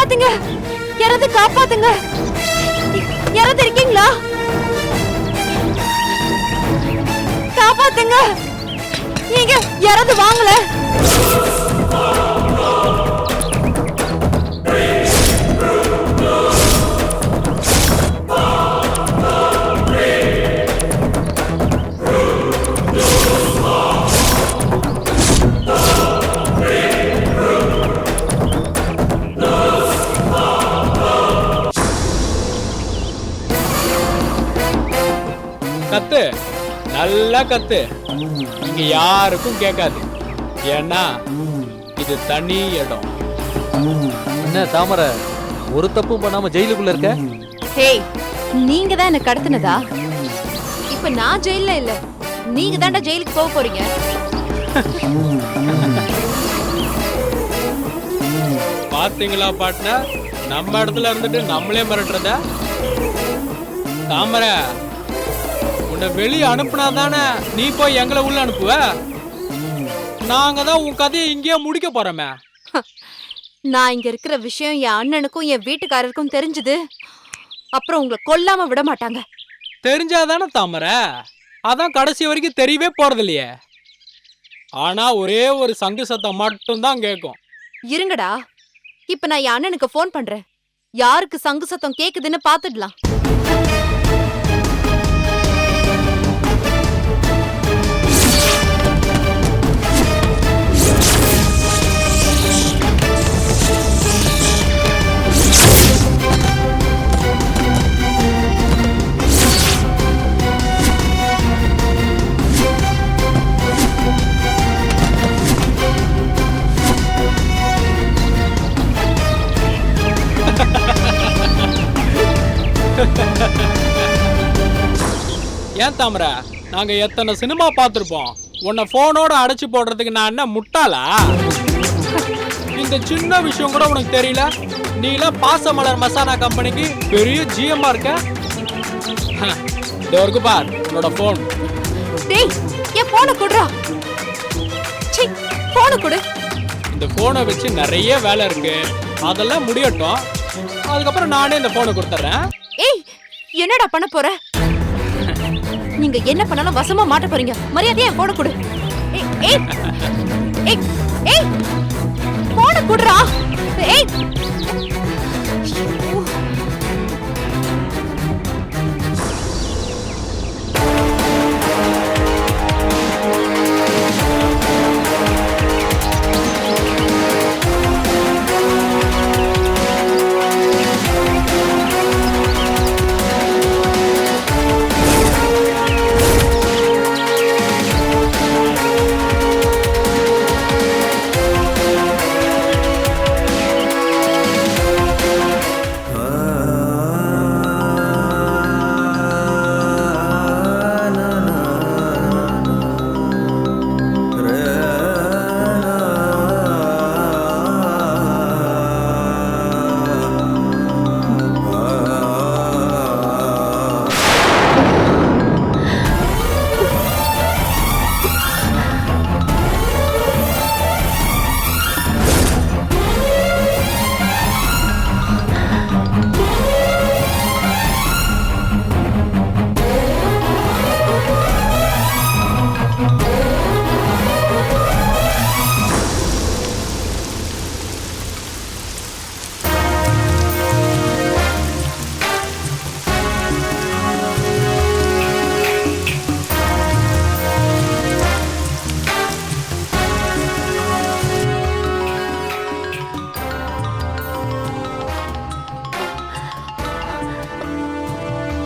காப்பாத்துங்க, யாராவது காப்பாத்துங்க, யாராவது இருக்கீங்களா? காப்பாத்துங்க, நீங்க யாராவது வாங்கல. கத்து, நல்லா கத்து. இங்க யாருக்கும் கேட்காது. ஏன்னா இது தனி இடம். என்ன தாமரை, ஒரு தப்பும் பண்ணாம ஜெயிலுக்குள்ள இருக்க? ஹேய், நீங்க தான் என்ன கடத்துனதா? இப்ப நான் ஜெயில இல்ல, நீங்க தான்டா ஜெயிலுக்கு போக போறீங்க. பாத்தீங்களா பார்ட்னர், நம்ம இடத்துல இருந்துட்டு நம்மளே மிரட்டுறத. தாமரை, உன்னை வெளியே அனுப்புனா தானே நீ போய் எங்களை உள்ள அனுப்புவ. நாங்க தான் உன் கதையை இங்கேயே முடிக்க போறோமே. நான் இங்க இருக்கிற விஷயம் என் அண்ணனுக்கும் என் வீட்டுக்காரருக்கும் தெரிஞ்சது, அப்புறம் உங்களை கொல்லாம விட மாட்டாங்க. தெரிஞ்சாதானே தாமரை, அதான் கடைசி வரைக்கும் தெரியவே போறது இல்லையே. ஆனா ஒரே ஒரு சங்கு சத்தம் மட்டும்தான் கேட்கும். இருங்கடா, இப்ப நான் என் அண்ணனுக்கு போன் பண்றேன். யாருக்கு சங்கு சத்தம் கேக்குதுன்னு பாத்துடலாம். ஏன் தாமரை, நாங்க எத்தனை சினிமா பார்த்துருப்போம். உன்னை போனோட அடைச்சு போடுறதுக்கு நான் என்ன முட்டாளா? இந்த சின்ன விஷயம் கூட உனக்கு தெரியல. நீலாம் பாசமலர் மசாலா கம்பெனிக்கு பெரிய ஜிஎம்மா இருக்க. இருக்கு பார் உன்னோட போன். டேய், என் போனை குடுறா. சீ, போனை குடு. இந்த போனை வச்சு நிறைய வேலை இருக்கு, அதெல்லாம் முடியட்டும். அதுக்கப்புறம் நானே இந்த போனை கொடுத்துறேன். ஏய், என்னடா பண்ண போற? நீங்க என்ன பண்ணாலும் வசமா மாட்ட போறீங்க. மரியாதையா என் போனை குடு. ஏய் ஏய் ஏய் ஏய், போனை குடுறா. ஏய்,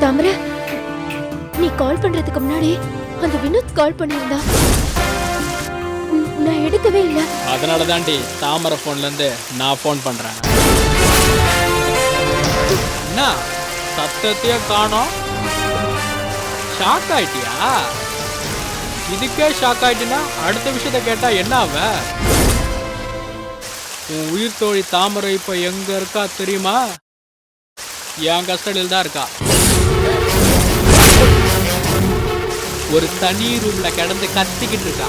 தாமரை, நீ கால் பண்றதுக்கு முன்னாடி அந்த வினோத் கால் பண்ணியிருந்தா, நான் எடுக்கவே இல்லை. அதனால தாண்டி தாமரை போன்ல இருந்து நான் போன் பண்றேன். என்ன சத்தத்தையே காணோம்? ஷாக் ஆயிட்டியா? இதுக்கே ஷாக் ஆயிட்டினா அடுத்த விஷயத்த கேட்டா என்ன ஆவ? உன் உயிர் தோழி தாமரை இப்ப எங்க இருக்கா தெரியுமா? என் கஸ்டடியில் தான் இருக்கா. ஒரு தனி ரூம்ல கிடந்து கத்திக்கிட்டு இருக்கா.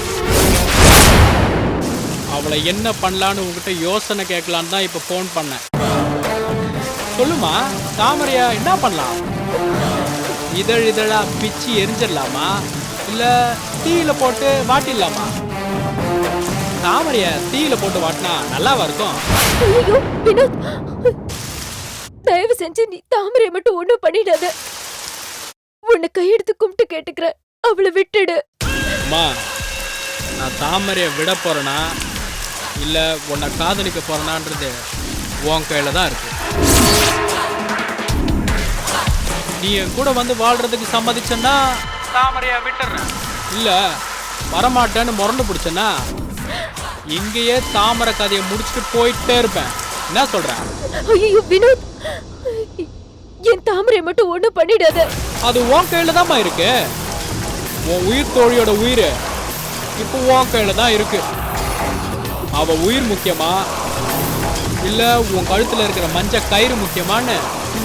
அவளை என்ன பண்ணலான்னு உங்ககிட்ட யோசனை கேட்கலான்னு தான் இப்ப போன் பண்ணேன். சொல்லுமா, தாமரைய என்ன பண்ணலாம்? இதழ் இதழா பிச்சு எரிஞ்சிடலாமா, இல்ல தீயில போட்டு வாட்டிடலாமா? தாமரைய தீயில போட்டு வாட்டினா நல்லாவா இருக்கும்? ஐயோ வினோத், தயவு செஞ்சு நீ தாமரை மட்டும் ஒண்ணும் பண்ணிடாத. உன்னை கையெடுத்து கும்பிட்டு கேட்டுக்கிறேன், அவளை விட்டுடு. அம்மா, நான் தாமரைய விட போறேனா இல்ல உன்னை காதலிக்க போறேனான்றது உன் கையில தான் இருக்கு. நீ என் கூட வந்து வாழ்றதுக்கு சம்மதிச்சேன்னா தாமரைய விட்டுறேன். இல்ல வரமாட்டேன்னு முரண்டு பிடிச்சேன்னா இங்கேயே தாமரை கதையை முடிச்சுட்டு போயிட்டே இருப்பேன். என்ன சொல்ற? ஐயோ வினோத், என் தாமரை மட்டும் ஒண்ணும் பண்ணிடாத. அது உன் கையில தான்மா இருக்கு. உன் உயிர் தோழியோட உயிர் இப்போ உன் கையில தான் இருக்கு. அவ உயிர் முக்கியமா இல்ல உன் கழுத்துல இருக்கிற மஞ்ச கயிறு முக்கியமான்னு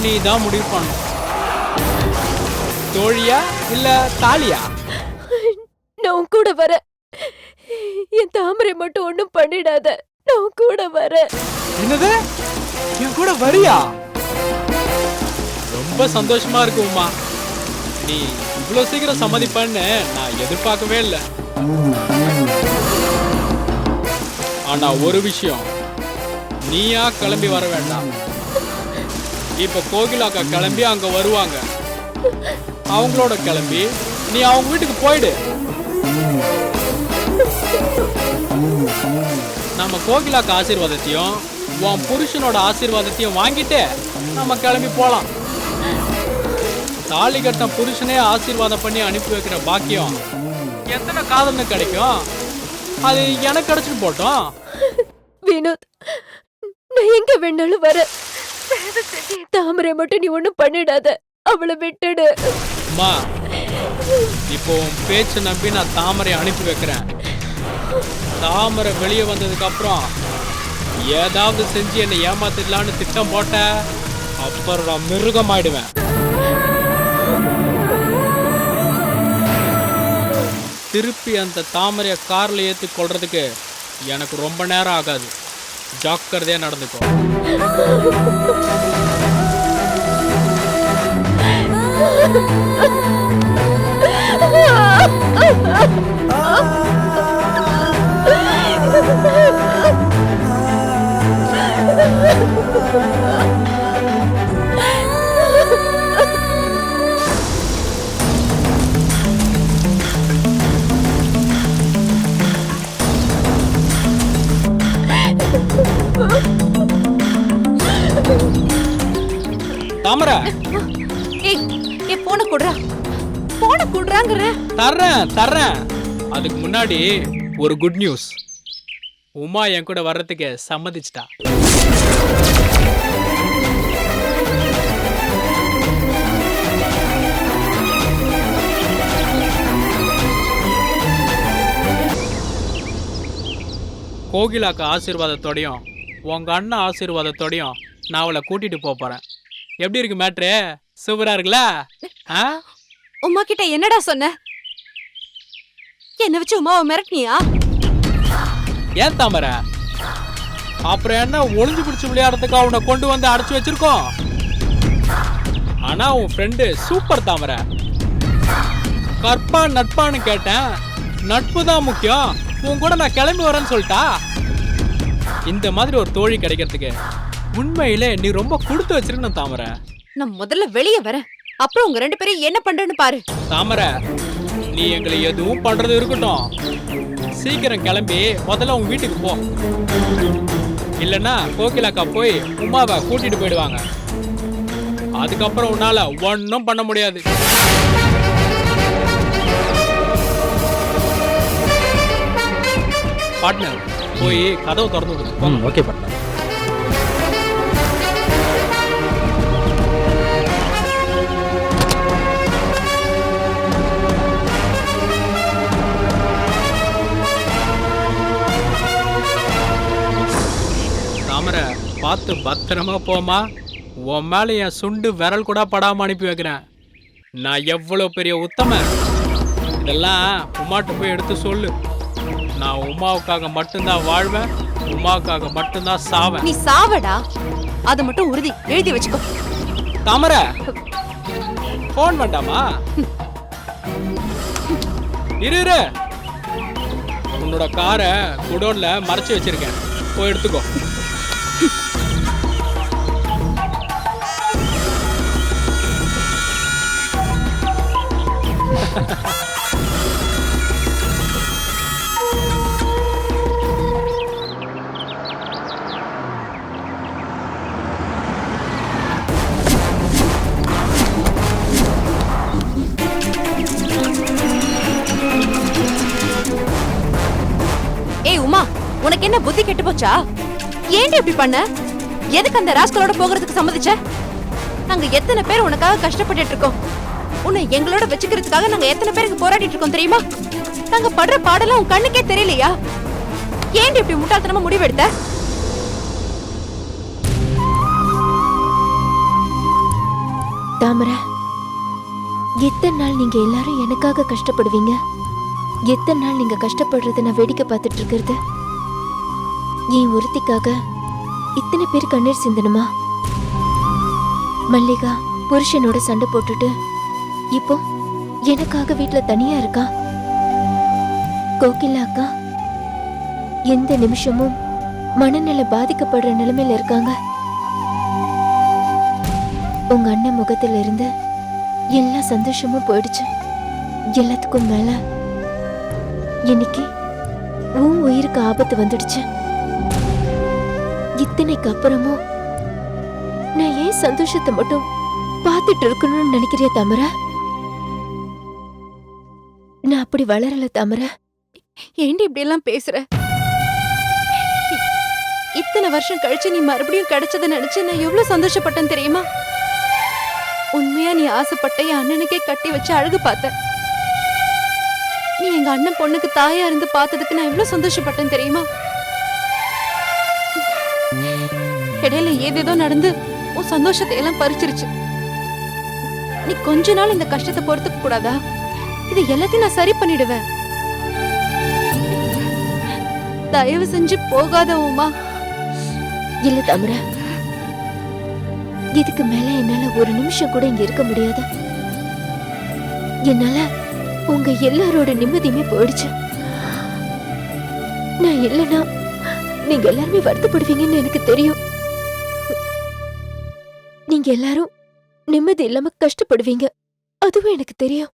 நீ தான் முடிவு பண்ணணும். தோழியா இல்ல தாலியா? நான் உன் கூட வரேன். என் தாமரை மட்டும் ஒண்ணும் பண்ணிடாத, நான் உன் கூட வரேன். என்னது, என் கூட வரியா? ரொம்ப சந்தோஷமா இருக்கு உமா. நீ இவ்வளவு சீக்கிரம் சம்மதிப்பன்னு நான் எதிர்பார்க்கவே இல்லை. ஆனா ஒரு விஷயம், நீயா கிளம்பி வர வேண்டாம். இப்ப கோகிலாக்கா கிளம்பி அங்க வருவாங்க. அவங்களோட கிளம்பி நீ அவங்க வீட்டுக்கு போயிடு. நம்ம கோகிலாக்கா ஆசீர்வாதத்தையும் உன் புருஷனோட ஆசீர்வாதத்தையும் வாங்கிட்டு நம்ம கிளம்பி போலாம். தாலி கட்ட புருஷனே ஆசீர்வாதம் பண்ணி அனுப்பி வைக்கிற பாக்கியம் எத்தனை காதல்னு கிடைக்கும்? அது எனக்கு கிடைச்சிட்டு போட்டோம். வினோத், நான் எங்க வேணாலும் வர. தாமரை மட்டும் நீ ஒண்ணும் பண்ணிடாத, அவளை விட்டுடு. அம்மா, இப்போ உன் பேச்சை நம்பி நான் தாமரை அனுப்பி வைக்கிறேன். தாமரை வெளியே வந்ததுக்கு அப்புறம் ஏதாவது செஞ்சு என்னை ஏமாத்திடலான்னு திட்டம் போட்ட அப்புறம் நான் மிருகமாயிடுவேன். திருப்பி அந்த தாமரைய கார்ல ஏத்தி கொள்றதுக்கு எனக்கு ரொம்ப நேரம் ஆகாது. ஜாக்கிரதையா நடந்துக்கோ. தாமரை, ஏய், என் போனை குடுறா. போனை குடுறாங்கற. தர்றேன். அதுக்கு முன்னாடி ஒரு குட் நியூஸ். உமா என் கூட வர்றதுக்கு சம்மதிச்சிட்டா. கோகிலாக்கு ஆசீர்வாதத்தோடையும் உங்க அண்ணன் ஆசீர்வாதத்தோடையும் நான் அவளை கூட்டிட்டு போறேன். எப்படி இருக்கு மேட்ரு? சூப்பரா இருக்குல்ல? உமா கிட்ட என்னடா சொன்ன? என்ன வச்சு உமாவை மிரட்டினியா? ஏன் தாமரை, அப்புறம் என்ன ஒளிஞ்சு பிடிச்சு விளையாடுறதுக்கு அவனை கொண்டு வந்து அடைச்சு வச்சிருக்கோம்? ஆனா உன் ஃப்ரெண்டு சூப்பர் தாமரை. கற்பா நட்பான்னு கேட்டேன், நட்பு தான் முக்கியம், உன் கூட நான் கிளம்பி வரேன்னு சொல்லிட்டா. இந்த மாதிரி ஒரு தோழி கிடைக்கிறதுக்கு உண்மையிலே நீ ரொம்ப கொடுத்து வச்சிருக்கணும் தாமரை. நான் முதல்ல வெளியே வரேன், அப்புறம் உங்க ரெண்டு பேரும் என்ன பண்றேன்னு பாரு. தாமரை, நீ எங்களை எதுவும் பண்றது இருக்கட்டும், சீக்கிரம் கிளம்பி முதல்ல உங்க வீட்டுக்கு போ. இல்லைன்னா கோகிலாக்கா போய் உமாவை கூட்டிட்டு போயிடுவாங்க. அதுக்கப்புறம் உன்னால ஒன்னும் பண்ண முடியாது. பார்ட்னர், போய் கதவு திறந்து விடுங்க. Okay partner. தாமரை, பார்த்து பத்திரமா போமா. உன் மேல என் சுண்டு விரல் கூட படாம அனுப்பி வைக்கிறேன். நான் எவ்வளவு பெரிய உத்தமன் இதெல்லாம் உமாட்ட போய் எடுத்து சொல்லு. நான் உமாவுக்காக மட்டும்தான் வாழ்வேன், உமாவுக்காக மட்டும்தான் சாவேன். நீ சாவடா. அது மட்டும் உறுதி. எழுதி வச்சுக்கோ. தாமரை போன் வேண்டாமா? இரு, உன்னோட காரை குடோன்ல மறைச்சு வச்சிருக்கேன், போய் எடுத்துக்கோ. ஏய் உமா, உனக்கு என்ன புத்தி கெட்டு போச்சா? ஏன்டி இப்படி பண்ண? எதுக்கு அந்த ராஸ்கலோட போகிறதுக்கு சம்மதிச்ச? நாங்க எத்தனை பேர் உனக்காக கஷ்டப்பட்டுட்டு இருக்கோம். உன்னை எங்களோட வச்சுக்கிறதுக்காக நாங்க எத்தனை பேருக்கு போராடிட்டு இருக்கோம் தெரியுமா? நாங்க படுற பாடெல்லாம் உன் கண்ணுக்கே தெரியலையா? ஏன்டி இப்படி முட்டாள்தனமா முடிவெடுத்த? தாமரை, எத்தனை நாள் நீங்க எல்லாரும் எனக்காக கஷ்டப்படுவீங்க? எத்தனை நாள் நீங்க கஷ்டப்படுறத நான் வேடிக்கை பார்த்துட்டு இருக்கிறது? என் ஒருத்திக்காக இத்தனை பேர் கண்ணீர் சிந்தனுமா? மல்லிகா புருஷனோட சண்டை போட்டுட்டு இப்போ எனக்காக வீட்டுல தனியா இருக்கா. கோகிலா அக்கா எந்த நிமிஷமும் மனநிலை பாதிக்கப்படுற நிலைமையில இருக்காங்க. உங்க அண்ணன் முகத்துல இருந்து எல்லா சந்தோஷமும் போயிடுச்சு. எல்லாத்துக்கும் மேல இன்னைக்கு உன் உயிருக்கு ஆபத்து வந்துடுச்சு. இத்தனைக்கு அப்புறமும் நான் ஏன் சந்தோஷத்தை மட்டும் பார்த்துட்டு இருக்கணும்னு நினைக்கிறியா தாமரை? நான் அப்படி வளரல தாமரை. ஏன்டி இப்படி எல்லாம் பேசுற? இத்தனை வருஷம் கழிச்சு நீ மறுபடியும் கிடைச்சதை நினைச்சு நான் எவ்வளவு சந்தோஷப்பட்டேன் தெரியுமா? உண்மையா நீ ஆசைப்பட்ட என் அண்ணனுக்கே கட்டி வச்சு அழகு பார்த்த. நீ எங்க அண்ணன் பொண்ணுக்கு தாயா இருந்து பார்த்ததுக்கு நான் எவ்வளவு சந்தோஷப்பட்டேன் தெரியுமா? இடையில ஏதேதோ நடந்து உன் சந்தோஷத்தை எல்லாம் பறிச்சிருச்சு. நீ கொஞ்ச நாள் இந்த கஷ்டத்தை பொறுத்துக்க கூடாதா? இது எல்லாத்தையும் நான் சரி பண்ணிடுவேன். தயவு செஞ்சு போகாத உமா. இல்ல தாமரை, இதுக்கு மேல என்னால ஒரு நிமிஷம் கூட இங்க இருக்க முடியாது. என்னால உங்க எல்லாரோட நிம்மதியுமே போயிடுச்சு. நான் இல்லைன்னா நீங்க எல்லாருமே வருத்தப்படுவீங்கன்னு எனக்கு தெரியும். நீங்க எல்லாரும் நிம்மதி இல்லாம கஷ்டப்படுவீங்க, அதுவும் எனக்கு தெரியும்.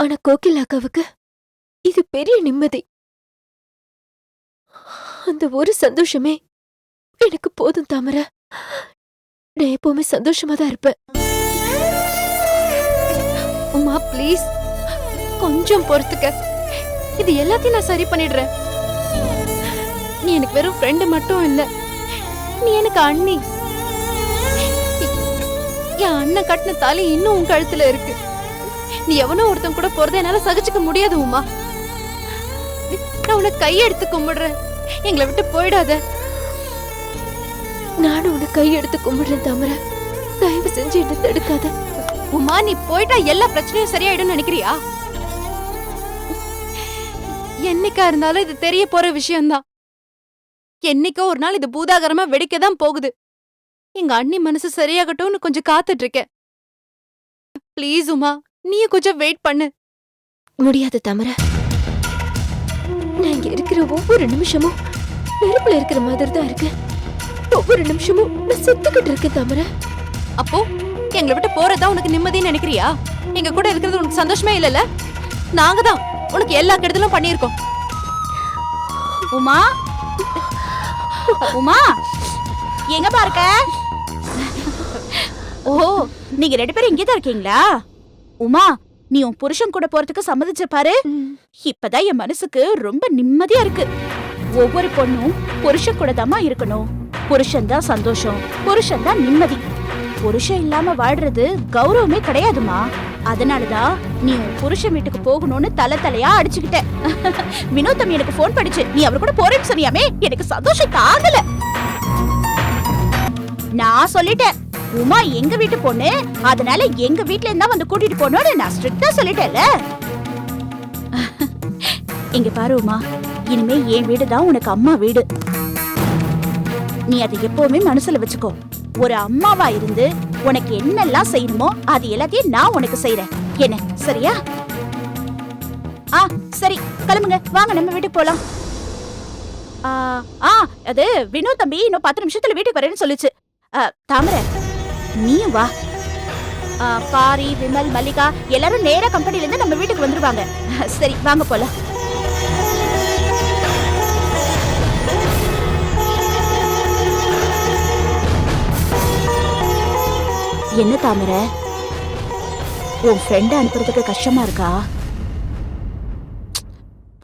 ஆனா கோகில் அக்காவுக்கு இது பெரிய நிம்மதி. அந்த ஒரு சந்தோஷமே எனக்கு போதும் தாமரை. நான் எப்பவுமே சந்தோஷமா தான் இருப்பேன். உமா ப்ளீஸ், கொஞ்சம் பொறுத்துக்க. இது எல்லாத்தையும் நான் சரி பண்ணிடுறேன். நீ எனக்கு வெறும் ஃப்ரெண்டு மட்டும் இல்ல, நீ எனக்கு அண்ணி. என் அண்ணன் கட்டின தாலி இன்னும் உன் கழுத்துல இருக்கு. நீ எவனோ ஒருத்தன் கூட போறதை என்னால சகிச்சுக்க முடியாது உமா. நான் உன்னை கையெடுத்து கும்பிடுறேன், எங்களை விட்டு போயிடாத. நானும் உன்னை கையெடுத்து கும்பிடுறேன் தாமரை. தயவு செஞ்சு என்ன தடுக்காத. உமா, நீ போயிட்டா எல்லா பிரச்சனையும் சரியாயிடும் நினைக்கிறியா? என்னைக்கா இருந்தாலும் இது தெரிய போற விஷயம்தான். என்னைக்கோ ஒரு நாள் இது பூதாகரமா வெடிக்கதான் போகுது. எங்க அண்ணி மனசு சரியாகட்டும்னு கொஞ்சம் காத்துட்டு இருக்கேன். ப்ளீஸ் உமா, நீயும் கொஞ்சம் வெயிட் பண்ணு. முடியாது தாமரை. நான் இங்க இருக்கிற ஒவ்வொரு நிமிஷமும் நெருப்புல இருக்கிற மாதிரி தான் இருக்கேன். ஒவ்வொரு நிமிஷமும் நான் செத்துக்கிட்டு இருக்கேன் தாமரை. அப்போ எங்களை விட்டு போறதா உனக்கு நிம்மதின்னு நினைக்கிறியா? எங்க கூட இருக்கிறது உனக்கு சந்தோஷமே இல்லல்ல? நாங்க தான் உனக்கு எல்லா கெடுதலும் பண்ணியிருக்கோம். உமா, உமா எங்க பாருக்க? ஓ, நீங்க ரெண்டு பேரும் இங்கதான் இருக்கீங்களா? உமா, நீ உன் புருஷன் கூட போறதுக்கு சம்மதிச்ச பாரு. இப்பதான் என் மனசுக்கு ரொம்ப நிம்மதியா இருக்கு. ஒவ்வொரு பொண்ணும் புருஷன் கூட தாமா இருக்கணும். புருஷன் தான் சந்தோஷம், புருஷன் தான் நிம்மதி. புருஷன் இல்லாம வாழ்றது கௌரவமே கிடையாதுமா. அதனாலதான் நீ உன் புருஷன் வீட்டுக்கு போகணும்னு தலையா அடிச்சுக்கிட்ட. வினோதம் எனக்கு போன் படிச்சு நீ அவரு கூட போறேன்னு சொன்னியாமே, எனக்கு சந்தோஷம் தாங்கல. நான் சொல்லிட்டேன், உமா எங்க வீட்டு பொண்ணு, அதனால எங்க வீட்ல இருந்தா வந்து கூட்டிட்டு போனோன்னு நான் ஸ்ட்ரிக்ட்டா சொல்லிட்டேன்ல. இங்க பாரு உமா, இனிமே என் வீடுதான் உனக்கு அம்மா வீடு. நீ அதை எப்பவுமே மனசுல வச்சுக்கோ. ஒரு அம்மாவா இருந்து உனக்கு என்னெல்லாம் செய்யணுமோ அது எல்லாத்தையும் நான் உனக்கு செய்யறேன். என்ன சரியா? சரி, கிளம்புங்க, வாங்க நம்ம வீட்டுக்கு போலாம். அது வினோத் தம்பி இன்னும் 10 நிமிஷத்துல வீட்டுக்கு வரேன்னு சொல்லுச்சு. தாமரை நீயும் வா. பாரி, விமல், மல்லிகா எல்லாரும் நேரா கம்பெனில இருந்து நம்ம வீட்டுக்கு வந்துருவாங்க. சரி வாங்க போலாம். என்ன தாமரை, உன் ஃப்ரெண்ட அனுப்புறதுக்கு கஷ்டமா இருக்கா?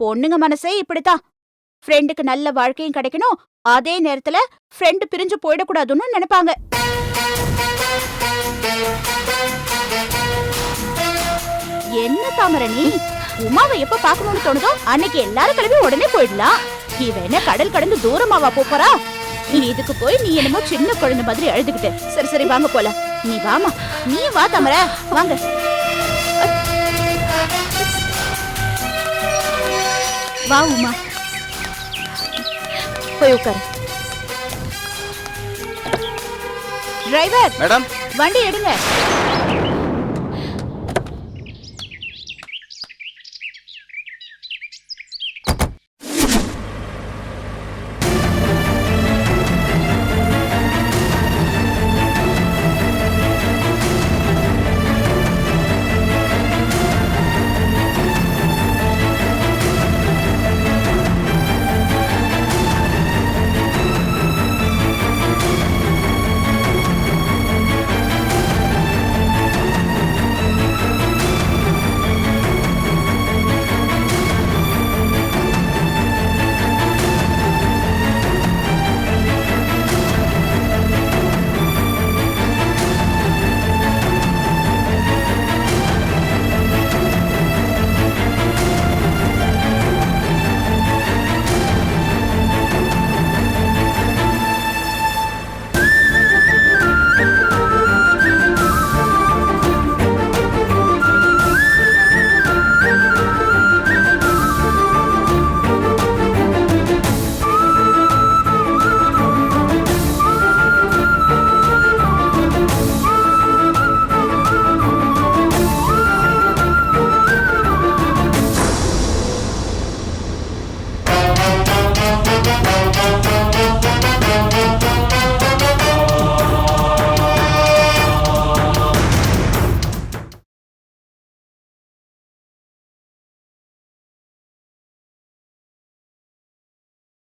பொண்ணுங்க மனசே இப்படித்தான். ஃப்ரெண்டுக்கு நல்ல வாழ்க்கையும் கிடைக்கணும், அதே நேரத்துல ஃப்ரெண்டு பிரிஞ்சு போயிடக்கூடாதுன்னு நினைப்பாங்க. என்ன தாமரை நீ, உமாவை எப்ப பாக்கணும்னு தோணுதோ அன்னைக்கு எல்லாரும் கிளம்பி உடனே போயிடலாம். இவ என்ன கடல் கடந்து தூரமாவா போறா? இதுக்கு போய் நீ என்னமோ சின்ன குழந்தை மாதிரி அழுதுகிட்டு. சரி சரி வாங்க போலாம். நீ வாமா, நீ வா தாமரை, வாங்க. வா உமா, போய் உட்காரு. டிரைவர் மேடம், வண்டி எடுங்க.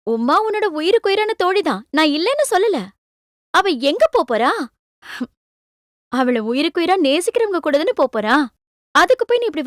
உமா உன்னோட உயிருக்கு உயிரான தோழிதான், நான் இல்லைன்னு சொல்லல. அவ எங்க போறா? அவளை உயிருக்கு உயிரா நேசிக்கிறவங்க கூட தானே போறா. அதுக்கு போய் நீ இப்படி